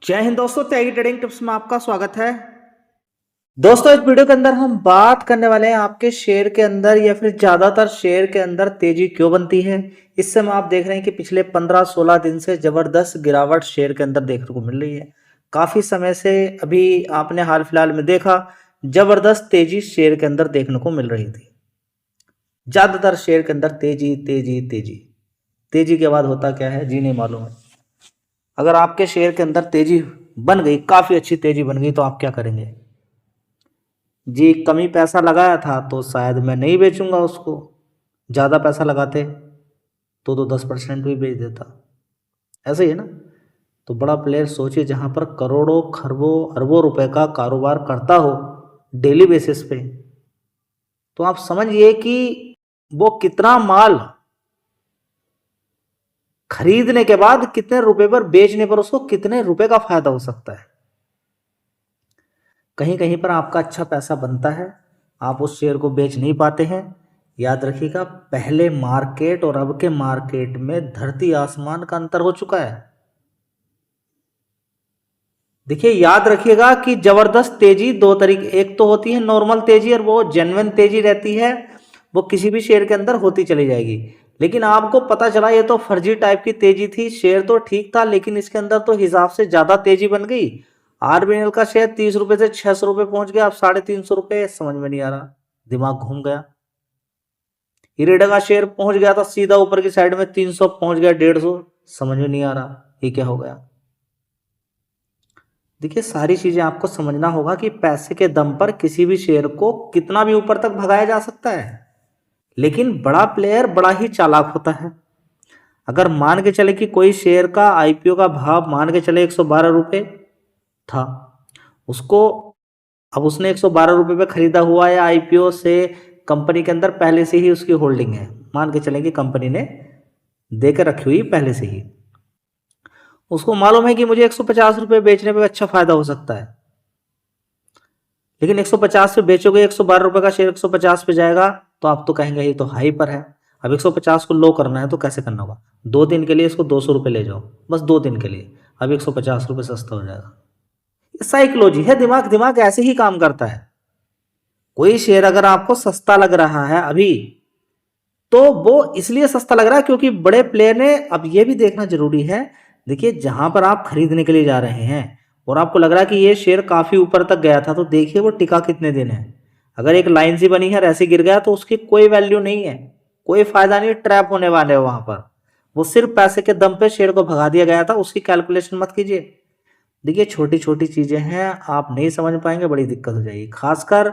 जय हिंद दोस्तों, त्यागी trading tips में आपका स्वागत है। दोस्तों, इस वीडियो के अंदर हम बात करने वाले हैं आपके शेयर के अंदर या फिर ज्यादातर शेयर के अंदर तेजी क्यों बनती है। इस समय आप देख रहे हैं कि पिछले 15-16 दिन से जबरदस्त गिरावट शेयर के अंदर देखने को मिल रही है। काफी समय से अभी आपने हाल फिलहाल में देखा जबरदस्त तेजी शेयर के अंदर देखने को मिल रही थी। ज्यादातर शेयर के अंदर तेजी तेजी तेजी तेजी के बाद होता क्या है जी नहीं मालूम है। अगर आपके शेयर के अंदर तेजी बन गई, काफी अच्छी तेजी बन गई, तो आप क्या करेंगे जी। कमी पैसा लगाया था तो शायद मैं नहीं बेचूंगा उसको। ज्यादा पैसा लगाते तो 10% भी बेच देता। ऐसे ही है ना। तो बड़ा प्लेयर सोचिए, जहां पर करोड़ों खरबों अरबों रुपए का कारोबार करता हो डेली बेसिस पे, तो आप समझिए कि वो कितना माल खरीदने के बाद कितने रुपए पर बेचने पर उसको कितने रुपए का फायदा हो सकता है। कहीं कहीं पर आपका अच्छा पैसा बनता है, आप उस शेयर को बेच नहीं पाते हैं। याद रखिएगा, पहले मार्केट और अब के मार्केट में धरती आसमान का अंतर हो चुका है। देखिए, याद रखिएगा कि जबरदस्त तेजी दो तरीके, एक तो होती है नॉर्मल तेजी और वो जेन्युइन तेजी रहती है, वो किसी भी शेयर के अंदर होती चली जाएगी। लेकिन आपको पता चला ये तो फर्जी टाइप की तेजी थी, शेयर तो ठीक था लेकिन इसके अंदर तो हिसाब से ज्यादा तेजी बन गई। आरबीएल का शेयर 30 रुपए से 600 रुपए पहुंच गया, अब 350 रुपए। समझ में नहीं आ रहा, दिमाग घूम गया। इरेडा का शेयर पहुंच गया था सीधा ऊपर की साइड में 300, पहुंच गया 150। समझ में नहीं आ रहा ये क्या हो गया। देखिए, सारी चीजें आपको समझना होगा कि पैसे के दम पर किसी भी शेयर को कितना भी ऊपर तक भगाया जा सकता है, लेकिन बड़ा प्लेयर बड़ा ही चालाक होता है। अगर मान के चले कि कोई शेयर का आईपीओ का भाव मान के चले 112 रुपए था, उसको अब उसने 112 रुपए पे खरीदा हुआ है आईपीओ से, कंपनी के अंदर पहले से ही उसकी होल्डिंग है। मान के चले कि कंपनी ने देकर रखी हुई पहले से ही, उसको मालूम है कि मुझे 150 रुपए बेचने पे अच्छा फायदा हो सकता है। लेकिन 150 पे बेचोगे, 112 रुपए का शेयर 150 पे जाएगा, तो आप तो कहेंगे ये तो हाई पर है। अब 150 को लो करना है तो कैसे करना होगा, 2 दिन के लिए इसको 200 रुपए ले जाओ, बस 2 दिन के लिए, अब 150 रुपए सस्ता हो जाएगा। साइकोलॉजी है, दिमाग दिमाग ऐसे ही काम करता है। कोई शेयर अगर आपको सस्ता लग रहा है अभी, तो वो इसलिए सस्ता लग रहा है क्योंकि बड़े प्लेयर ने, अब ये भी देखना जरूरी है। देखिए, जहां पर आप खरीदने के लिए जा रहे हैं और आपको लग रहा है कि ये शेयर काफी ऊपर तक गया था, तो देखिए वो टिका कितने दिन है। अगर एक लाइन सी बनी है और ऐसे गिर गया तो उसकी कोई वैल्यू नहीं है, कोई फायदा नहीं, ट्रैप होने वाले हो वहां पर। वो सिर्फ पैसे के दम पे शेयर को भगा दिया गया था, उसकी कैलकुलेशन मत कीजिए। देखिए, छोटी छोटी चीजें हैं, आप नहीं समझ पाएंगे, बड़ी दिक्कत हो जाएगी। खासकर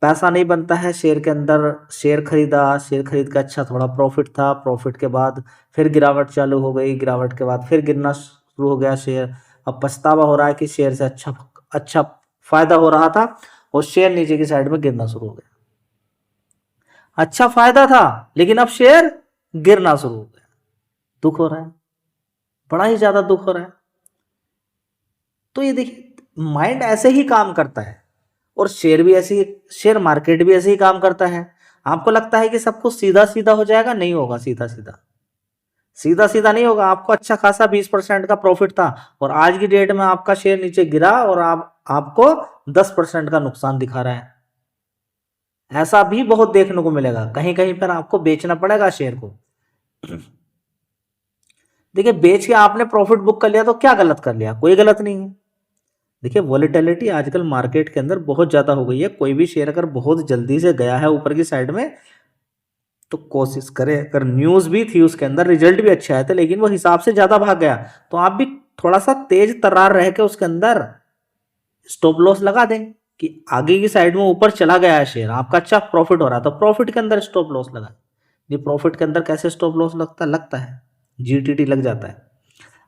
पैसा नहीं बनता है शेयर के अंदर। शेयर खरीदा, शेयर खरीद के अच्छा थोड़ा प्रॉफिट था, प्रॉफिट के बाद फिर गिरावट चालू हो गई, गिरावट के बाद फिर गिरना शुरू हो गया शेयर। अब पछतावा हो रहा है कि शेयर से अच्छा अच्छा फायदा हो रहा था और शेयर नीचे की साइड में गिरना शुरू हो गया। अच्छा फायदा था लेकिन अब शेयर गिरना शुरू हो गया। दुख हो रहा है, बड़ा ही ज्यादा दुख हो रहा है। तो ये देखिए, माइंड ऐसे ही काम करता है और शेयर भी ऐसे ही, शेयर मार्केट भी ऐसे ही काम करता है। आपको लगता है कि सब कुछ सीधा सीधा हो जाएगा, नहीं होगा सीधा सीधा। सीधा सीधा नहीं होगा। आपको अच्छा खासा 20% का प्रॉफिट था और आज की डेट में आपका शेयर नीचे गिरा और आपको 10% का नुकसान दिखा रहा है। ऐसा भी बहुत देखने को मिलेगा, कहीं कहीं पर आपको बेचना पड़ेगा शेयर को। देखिए, बेच के आपने प्रॉफिट बुक कर लिया तो क्या गलत कर लिया, कोई गलत नहीं है। देखिए, वॉलेटिलिटी आजकल मार्केट के अंदर बहुत ज्यादा हो गई है। कोई भी शेयर अगर बहुत जल्दी से गया है ऊपर की साइड में, तो कोशिश करें, अगर न्यूज भी थी उसके अंदर, रिजल्ट भी अच्छे आए थे लेकिन वो हिसाब से ज्यादा भाग गया, तो आप भी थोड़ा सा तेज तर्रार रह के उसके अंदर स्टॉप लॉस लगा दें कि आगे की साइड में ऊपर चला गया है शेयर, आपका अच्छा प्रॉफिट हो रहा है, तो प्रॉफिट के अंदर स्टॉप लॉस लगा। ये प्रॉफिट के अंदर कैसे स्टॉप लॉस लगता है, जीटीटी लग जाता है।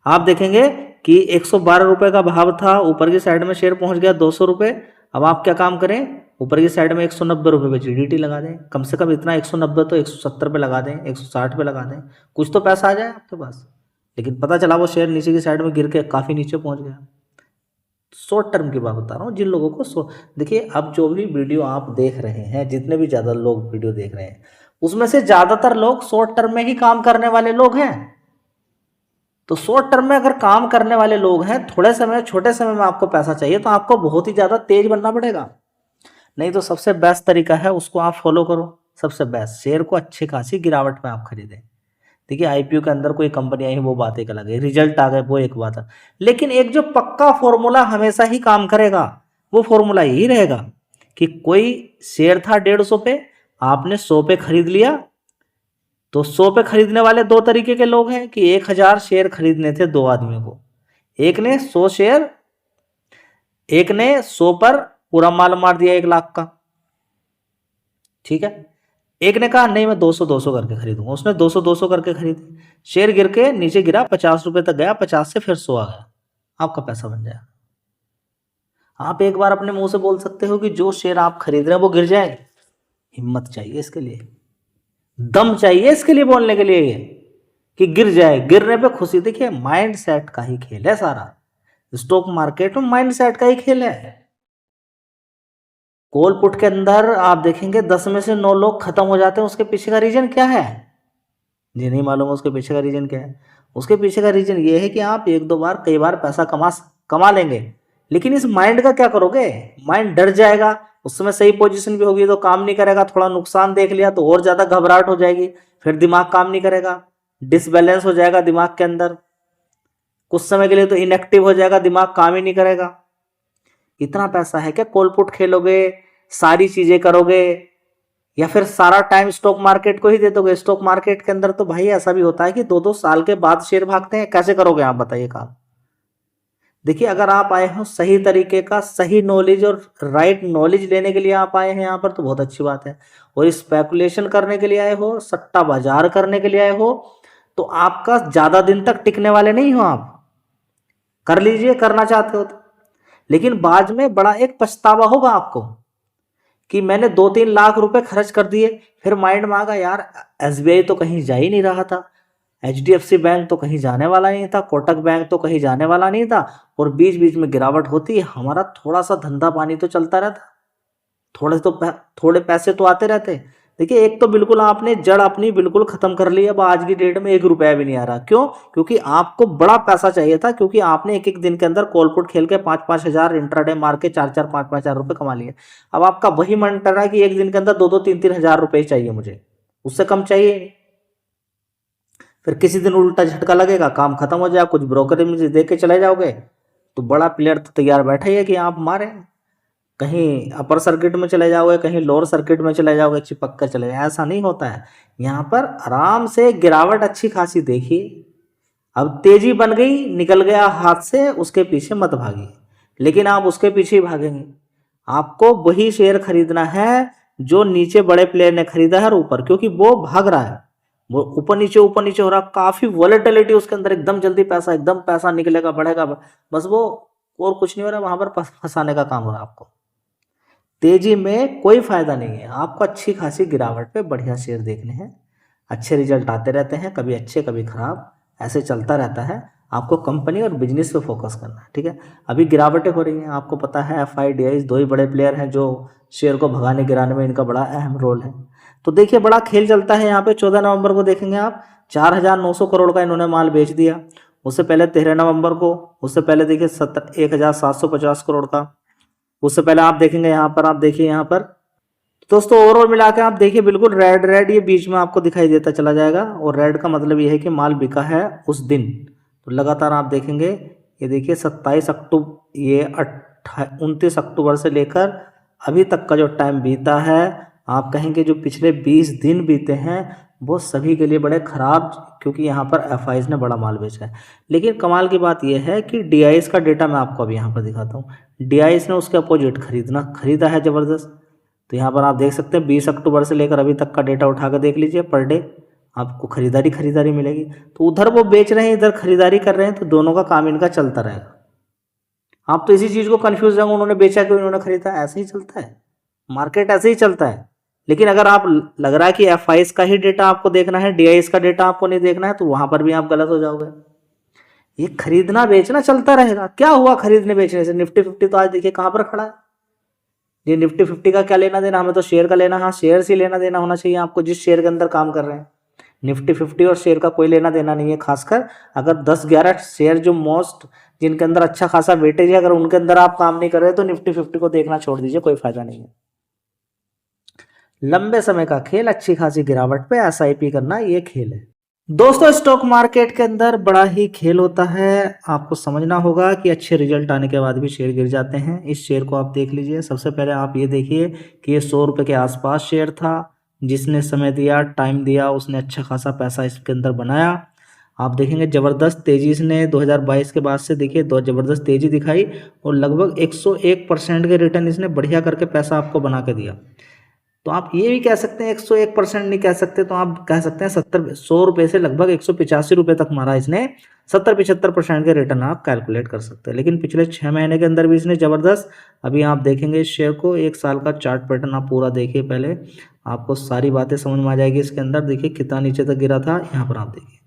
आप देखेंगे कि 112 रुपए का भाव था, ऊपर की साइड में शेयर पहुंच गया 200 रुपए। अब आप क्या काम करें, ऊपर की साइड में 190 रुपए पे जीडीटी लगा दें। कम से कम इतना, 190 तो 170 पे लगा दें, 160 पे लगा दें, कुछ तो पैसा आ जाए आपके पास। लेकिन पता चला वो शेयर नीचे की साइड में गिर के काफी नीचे पहुंच गया। शॉर्ट टर्म की बात बता रहा हूँ जिन लोगों को। देखिए, अब जो भी वीडियो आप देख रहे हैं, जितने भी ज्यादा लोग वीडियो देख रहे हैं, उसमें से ज्यादातर लोग शॉर्ट टर्म में ही काम करने वाले लोग हैं। तो शॉर्ट टर्म में अगर काम करने वाले लोग हैं, थोड़े समय छोटे समय में आपको पैसा चाहिए, तो आपको बहुत ही ज़्यादा तेज बनना पड़ेगा। नहीं तो सबसे बेस्ट तरीका है, उसको आप फॉलो करो। सबसे बेस्ट, शेयर को अच्छी खासी गिरावट में आप खरीदें। देखिए आईपीओ के अंदर कोई कंपनी आई वो बात एक अलग है, रिजल्ट आ गए वो एक बात है, लेकिन एक जो पक्का फॉर्मूला हमेशा ही काम करेगा वो फॉर्मूला यही रहेगा कि कोई शेयर था 150 पे, आपने 100 पे खरीद लिया, तो 100 पे खरीदने वाले दो तरीके के लोग हैं कि 1000 शेयर खरीदने थे दो आदमियों को। एक ने 100 शेयर, एक ने 100 पर पूरा माल मार दिया 1 लाख का, ठीक है। एक ने कहा नहीं मैं 200 200 करके खरीदूंगा, उसने 200 200 करके खरीदी, शेयर गिर के नीचे गिरा, 50 रुपए तक गया, 50 से फिर 100 आ गया, आपका पैसा बन जाएगा। आप एक बार अपने मुंह से बोल सकते हो कि जो शेयर आप खरीद रहे हैं वो गिर जाएगा। हिम्मत चाहिए इसके लिए, दम चाहिए इसके लिए बोलने के लिए कि गिर जाए, गिरने पे खुशी। देखिए माइंड सेट का ही खेल है सारा, स्टॉक मार्केट में माइंड सेट का ही खेल है। कॉल पुट के अंदर आप देखेंगे 10 में से 9 लोग खत्म हो जाते हैं, उसके पीछे का रीजन क्या है? ये नहीं मालूम उसके पीछे का रीजन क्या है। उसके पीछे का रीजन ये है कि आप एक दो बार कई बार पैसा कमा लेंगे, लेकिन इस माइंड का क्या करोगे? माइंड डर जाएगा, उस समय सही पोजीशन भी होगी तो काम नहीं करेगा, थोड़ा नुकसान देख लिया तो और ज्यादा घबराहट हो जाएगी, फिर दिमाग काम नहीं करेगा, डिसबैलेंस हो जाएगा दिमाग के अंदर, कुछ समय के लिए तो इनएक्टिव हो जाएगा, दिमाग काम ही नहीं करेगा। इतना पैसा है क्या कॉल पुट खेलोगे, सारी चीजें करोगे, या फिर सारा टाइम स्टॉक मार्केट को ही दे दोगे? स्टॉक मार्केट के अंदर तो भाई ऐसा भी होता है कि 2-2 साल के बाद शेयर भागते हैं, कैसे करोगे आप बताइए काम? देखिए अगर आप आए हो सही तरीके का, सही नॉलेज और राइट नॉलेज लेने के लिए आप आए हैं यहाँ पर, तो बहुत अच्छी बात है। और स्पेकुलेशन करने के लिए आए हो, सट्टा बाजार करने के लिए आए हो, तो आपका ज्यादा दिन तक टिकने वाले नहीं हो आप। कर लीजिए करना चाहते हो तो, लेकिन बाद में बड़ा एक पछतावा होगा आपको कि मैंने 2-3 लाख रुपए खर्च कर दिए, फिर माइंड में आगा यार एसबीआई तो कहीं जा ही नहीं रहा था, एचडीएफसी बैंक तो कहीं जाने वाला नहीं था, कोटक बैंक तो कहीं जाने वाला नहीं था, और बीच बीच में गिरावट होती है, हमारा थोड़ा सा धंधा पानी तो चलता रहता, थोड़े पैसे तो आते रहते। देखिए एक तो बिल्कुल आपने जड़ अपनी बिल्कुल खत्म कर ली। अब आज की डेट में 1 रुपया भी नहीं आ रहा, क्यों? क्योंकि आपको बड़ा पैसा चाहिए था, क्योंकि आपने एक एक दिन के अंदर कॉलपुट खेल के 5-5 हजार, इंट्राडे मार के 4-4 5-5 हजार रुपए कमा लिए। अब आपका वही मन कर रहा है कि एक दिन के अंदर 2-2 3-3 हजार रुपए चाहिए मुझे, उससे कम चाहिए नहीं। फिर किसी दिन उल्टा झटका लगेगा, काम खत्म हो जाएगा, कुछ ब्रोकर में दे के चले जाओगे, तो बड़ा प्लेयर तो तैयार बैठा ही है कि आप मारे। कहीं अपर सर्किट में चले जाओगे, कहीं लोअर सर्किट में चले जाओगे, चिपक कर चले जाओगे, ऐसा नहीं होता है। यहाँ पर आराम से गिरावट अच्छी खासी देखिए, अब तेजी बन गई, निकल गया हाथ से, उसके पीछे मत भागिए। लेकिन आप उसके पीछे ही भागेंगे, आपको वही शेयर खरीदना है जो नीचे बड़े प्लेयर ने खरीदा है, और ऊपर, क्योंकि वो भाग रहा है, वो ऊपर नीचे हो रहा, काफी वॉलेटिलिटी उसके अंदर, एकदम जल्दी पैसा, एकदम पैसा निकलेगा, बढ़ेगा, बस वो, और कुछ नहीं हो रहा, वहां पर फंसाने का काम हो रहा है आपको। तेजी में कोई फायदा नहीं है, आपको अच्छी खासी गिरावट पे बढ़िया शेयर देखने हैं, अच्छे रिजल्ट आते रहते हैं, कभी अच्छे कभी खराब, ऐसे चलता रहता है। आपको कंपनी और बिजनेस पे फोकस करना है, ठीक है। अभी गिरावटें हो रही हैं, आपको पता है FIDIs 2 ही बड़े प्लेयर हैं जो शेयर को भगाने गिराने में इनका बड़ा अहम रोल है। तो देखिए बड़ा खेल चलता है यहाँ पे। 14 नवंबर को देखेंगे आप, 4900 करोड़ का इन्होंने माल बेच दिया। उससे पहले 13 नवंबर को, उससे पहले देखिए 1750 करोड़ का, उससे पहले आप देखेंगे यहाँ पर, आप देखिए यहाँ पर दोस्तों, ओवरऑल मिला के आप देखिए बिल्कुल रेड रेड ये बीच में आपको दिखाई देता चला जाएगा, और रेड का मतलब ये है कि माल बिका है उस दिन। तो लगातार आप देखेंगे, ये देखिए 27 अक्टूबर, ये 29 अक्टूबर से लेकर अभी तक का जो टाइम बीता है, आप कहेंगे जो पिछले 20 दिन बीते हैं वो सभी के लिए बड़े खराब, क्योंकि यहाँ पर FIs ने बड़ा माल बेचा है। लेकिन कमाल की बात यह है कि DIs का डेटा मैं आपको अभी यहाँ पर दिखाता हूँ। DIs ने उसके अपोजिट खरीदा है ज़बरदस्त। तो यहाँ पर आप देख सकते हैं 20 अक्टूबर से लेकर अभी तक का डेटा उठा कर देख लीजिए, पर डे आपको खरीदारी मिलेगी। तो उधर वो बेच रहे हैं, इधर खरीदारी कर रहे हैं, तो दोनों का काम इनका चलता रहेगा। आप तो इसी चीज़ को कंफ्यूज होंगे, उन्होंने बेचा क्यों, इन्होंने खरीदा, ऐसे ही चलता है मार्केट, ऐसे ही चलता है। लेकिन अगर आप लग रहा है कि FIs का ही डेटा आपको देखना है, DIs का डेटा आपको नहीं देखना है, तो वहां पर भी आप गलत हो जाओगे। ये खरीदना बेचना चलता रहेगा। क्या हुआ खरीदने बेचने से? निफ्टी 50 तो आज देखिए कहां पर खड़ा है। ये निफ्टी 50 का क्या लेना देना, हमें तो शेयर का लेना, हाँ शेयर से लेना देना होना चाहिए आपको, जिस शेयर के अंदर काम कर रहे हैं। निफ्टी 50 और शेयर का कोई लेना देना नहीं है। खासकर अगर 10-11 शेयर जो मोस्ट जिनके अंदर अच्छा खासा वेटेज है, अगर उनके अंदर आप काम नहीं कर रहे तो निफ्टी 50 को देखना छोड़ दीजिए, कोई फायदा नहीं है। लंबे समय का खेल, अच्छी खासी गिरावट पे एसआईपी करना, ये खेल है दोस्तों। स्टॉक मार्केट के अंदर बड़ा ही खेल होता है। आपको समझना होगा कि अच्छे रिजल्ट आने के बाद भी शेयर गिर जाते हैं। इस शेयर को आप देख लीजिए। सबसे पहले आप ये देखिए कि ये 100 रुपये के आसपास शेयर था। जिसने समय दिया, टाइम दिया, उसने अच्छा खासा पैसा इसके अंदर बनाया। आप देखेंगे ज़बरदस्त तेज़ी इसने 2022 के बाद से देखिए ज़बरदस्त तेज़ी दिखाई और लगभग 101% के रिटर्न इसने बढ़िया करके पैसा आपको बना के दिया। तो आप ये भी कह सकते हैं 101% नहीं कह सकते, तो आप कह सकते हैं 100 रुपये से लगभग 185 रुपये तक मारा इसने। 70-75% के रिटर्न आप कैलकुलेट कर सकते हैं। लेकिन पिछले 6 महीने के अंदर भी इसने ज़बरदस्त, अभी आप देखेंगे इस शेयर को, 1 साल का चार्ट पैटर्न आप पूरा देखिए पहले, आपको सारी बातें समझ में आ जाएगी। इसके अंदर देखिए कितना नीचे तक गिरा था, यहाँ पर आप देखिए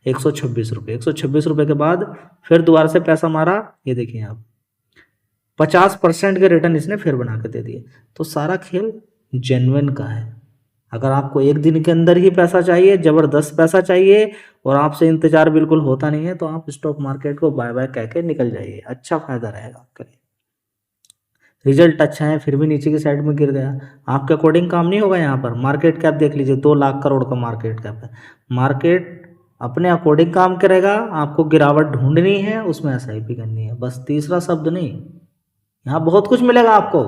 126 रुपये। 126 रुपये के बाद फिर दोबारा से पैसा मारा, ये देखिए आप 50% के रिटर्न इसने फिर बना के दे दिए। तो सारा खेल जेन्युइन का है। अगर आपको एक दिन के अंदर ही पैसा चाहिए, ज़बरदस्त पैसा चाहिए और आपसे इंतजार बिल्कुल होता नहीं है, तो आप स्टॉक मार्केट को बाय बाय कह के निकल जाइए, अच्छा फायदा रहेगा आपके लिए। रिजल्ट अच्छा है फिर भी नीचे की साइड में गिर गया, आपके अकॉर्डिंग काम नहीं होगा। यहाँ पर मार्केट कैप देख लीजिए, 2 लाख करोड़ का मार्केट कैप है। मार्केट अपने अकॉर्डिंग काम करेगा, आपको गिरावट ढूंढनी है, उसमें एसआईपी करनी है, बस तीसरा शब्द नहीं। यहाँ बहुत कुछ मिलेगा आपको।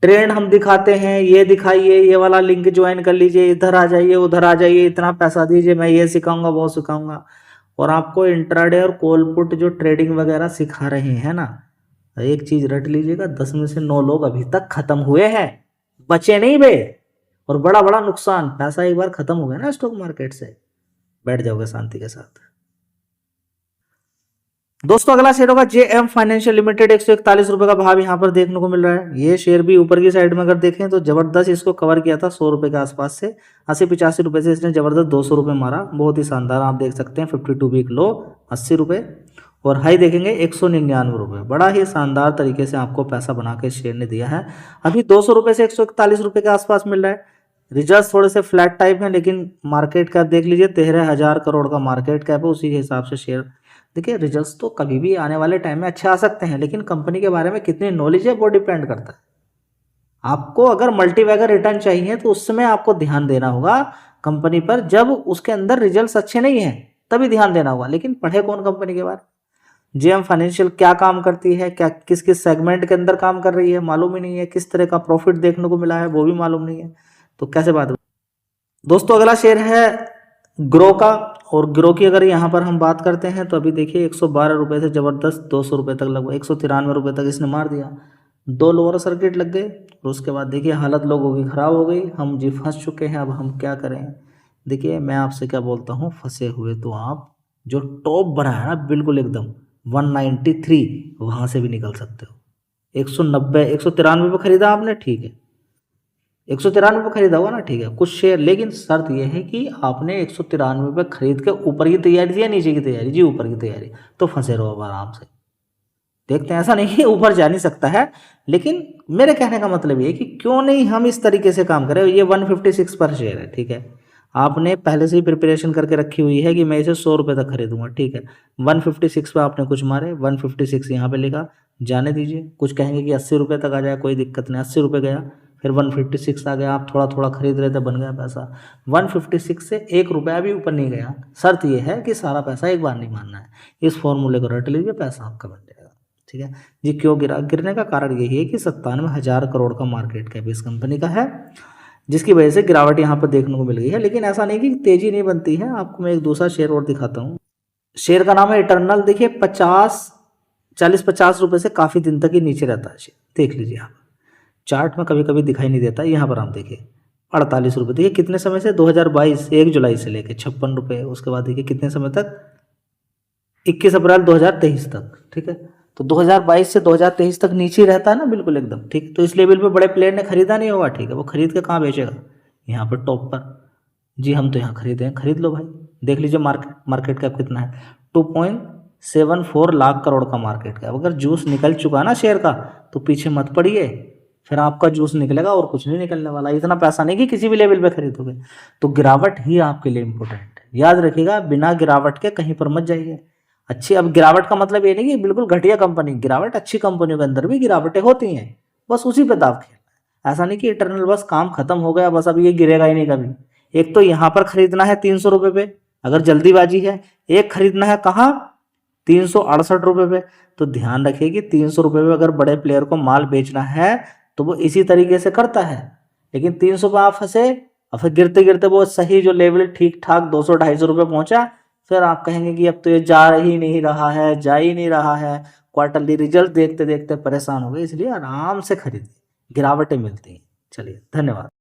ट्रेंड हम दिखाते हैं, ये दिखाइए, ये वाला लिंक ज्वाइन कर लीजिए, इधर आ जाइए, उधर आ जाइए, इतना पैसा दीजिए, मैं ये सिखाऊंगा वो सिखाऊंगा। और आपको इंट्राडे और कॉल पुट जो ट्रेडिंग वगैरह सिखा रहे हैं ना, एक चीज रट लीजिएगा, 10 में से 9 लोग अभी तक खत्म हुए हैं, बचे नहीं बे। और बड़ा बड़ा नुकसान, पैसा एक बार खत्म हो गया ना स्टॉक मार्केट से, बैठ जाओगे शांति के साथ। दोस्तों अगला शेयर होगा जेएम फाइनेंशियल लिमिटेड। 141 रुपए का भाव यहाँ पर देखने को मिल रहा है। ये शेयर भी ऊपर की साइड में अगर देखें तो जबरदस्त इसको कवर किया था 100 रुपए के आसपास से, 80-85 रुपए से इसने जबरदस्त 200 रुपए मारा, बहुत ही शानदार। आप देख सकते हैं 52 वीक लो 80 रुपए और हाई देखेंगे 199 रुपए। बड़ा ही शानदार तरीके से आपको पैसा बना के शेयर ने दिया है। अभी 200 रुपए से 141 रुपए के आसपास मिल रहा है। रिजल्ट थोड़े से फ्लैट टाइप है, लेकिन मार्केट कैप देख लीजिए 13,000 करोड़ का मार्केट कैप है, उसी के हिसाब से शेयर। देखिए रिजल्ट्स तो कभी भी आने वाले टाइम में अच्छे आ सकते हैं, लेकिन कंपनी के बारे में कितनी नॉलेज है वो डिपेंड करता है। आपको अगर मल्टीबैगर रिटर्न चाहिए तो उस समय आपको ध्यान देना होगा कंपनी पर, जब उसके अंदर रिजल्ट्स अच्छे नहीं हैं तभी ध्यान देना होगा। लेकिन पढ़े कौन कंपनी के बारे में, जेएम फाइनेंशियल क्या काम करती है, क्या किस किस सेगमेंट के अंदर काम कर रही है मालूम ही नहीं है, किस तरह का प्रॉफिट देखने को मिला है वो भी मालूम नहीं है, तो कैसे बात। दोस्तों अगला शेयर है ग्रो का, और ग्रो की अगर यहाँ पर हम बात करते हैं तो अभी देखिए 112 रुपये से ज़बरदस्त 200 रुपये तक, लगभग 193 रुपये तक इसने मार दिया। 2 लोअर सर्किट लग गए और उसके बाद देखिए हालत लोगों की ख़राब हो गई, हम जी फंस चुके हैं, अब हम क्या करें। देखिए मैं आपसे क्या बोलता हूँ, फंसे हुए तो आप जो टॉप बना है ना बिल्कुल एकदम 193, वहाँ से भी निकल सकते हो। 190 193 पे खरीदा आपने, ठीक है, 193 पे खरीदा होगा ना, ठीक है कुछ शेयर, लेकिन शर्त यह है कि आपने 193 पे खरीद के ऊपर की तैयारी थी या नीचे की तैयारी, जी ऊपर की तैयारी, तो फंसे रहो अब आराम से। देखते हैं, ऐसा नहीं है ऊपर जा नहीं सकता है, लेकिन मेरे कहने का मतलब ये है कि क्यों नहीं हम इस तरीके से काम करें। ये 156 पर शेयर है, ठीक है, आपने पहले से ही प्रिपरेशन करके रखी हुई है कि मैं इसे 100 रुपये तक खरीदूंगा, ठीक है। 156 पे आपने कुछ मारे, 156 यहाँ पे लिखा, जाने दीजिए। कुछ कहेंगे कि 80 रुपये तक आ जाए, कोई दिक्कत नहीं, 80 रुपये गया, फिर 156 आ गया, आप थोड़ा थोड़ा खरीद रहे थे, बन गया पैसा। 156 से 1 रुपया भी ऊपर नहीं गया। शर्त यह है कि सारा पैसा एक बार नहीं मारना है। इस फॉर्मूले को रट लीजिए, पैसा आपका बन जाएगा, ठीक है जी। क्यों गिरा, गिरने का कारण यही है कि 97,000 करोड़ का मार्केट कैप इस कंपनी का है, जिसकी वजह से गिरावट यहाँ पर देखने को मिल गई है। लेकिन ऐसा नहीं कि तेजी नहीं बनती है। आपको मैं एक दूसरा शेयर और दिखाता हूँ। शेयर का नाम है इटर्नल। देखिए 40-50 रुपये से काफ़ी दिन तक ही नीचे रहता है शेयर, देख लीजिए आप। चार्ट में कभी कभी दिखाई नहीं देता, यहाँ पर आप देखिए 48 रुपये। देखिए कितने समय से, 2022 1 जुलाई से लेके 56 रुपये। उसके बाद देखिए कितने समय तक, 21 अप्रैल 2023 तक, ठीक है। तो 2022 से 2023 तक नीचे रहता है ना बिल्कुल एकदम, ठीक। तो इस लेवल पे बड़े प्लेयर ने खरीदा नहीं होगा, ठीक है, वो खरीद के कहाँ बेचेगा, यहाँ पर टॉप पर। जी हम तो यहाँ खरीदे हैं, खरीद लो भाई। देख लीजिए मार्केट कैप कितना है, 2.74 लाख करोड़ का मार्केट कैप। अगर जूस निकल चुका ना शेयर का तो पीछे मत पड़िए, फिर आपका जूस निकलेगा और कुछ नहीं निकलने वाला। इतना पैसा नहीं कि किसी भी लेवल पे खरीदोगे। तो गिरावट ही आपके लिए इंपॉर्टेंट है, याद रखिएगा, बिना गिरावट के कहीं पर मत जाइए। अच्छी, अब गिरावट का मतलब ये नहीं कि बिल्कुल घटिया कंपनी, गिरावट अच्छी कंपनियों के अंदर भी गिरावटें होती हैं, बस उसी पे दाव खेलना है। ऐसा नहीं कि इटरनल बस काम खत्म हो गया, बस अब ये गिरेगा ही नहीं कभी। एक तो यहाँ पर खरीदना है 300 रुपये पे, अगर जल्दीबाजी है। एक खरीदना है कहाँ, 368 रुपये पे। तो ध्यान रखिए कि 300 रुपये पे अगर बड़े प्लेयर को माल बेचना है तो वो इसी तरीके से करता है। लेकिन 300 पे आप फंसे और फिर गिरते गिरते वो सही जो लेवल ठीक ठाक 200-250 रुपये पहुंचा, फिर आप कहेंगे कि अब तो ये जा ही नहीं रहा है, जा ही नहीं रहा है। क्वार्टरली रिजल्ट देखते देखते परेशान हो गए। इसलिए आराम से खरीदिए, गिरावटें मिलती हैं। चलिए, धन्यवाद।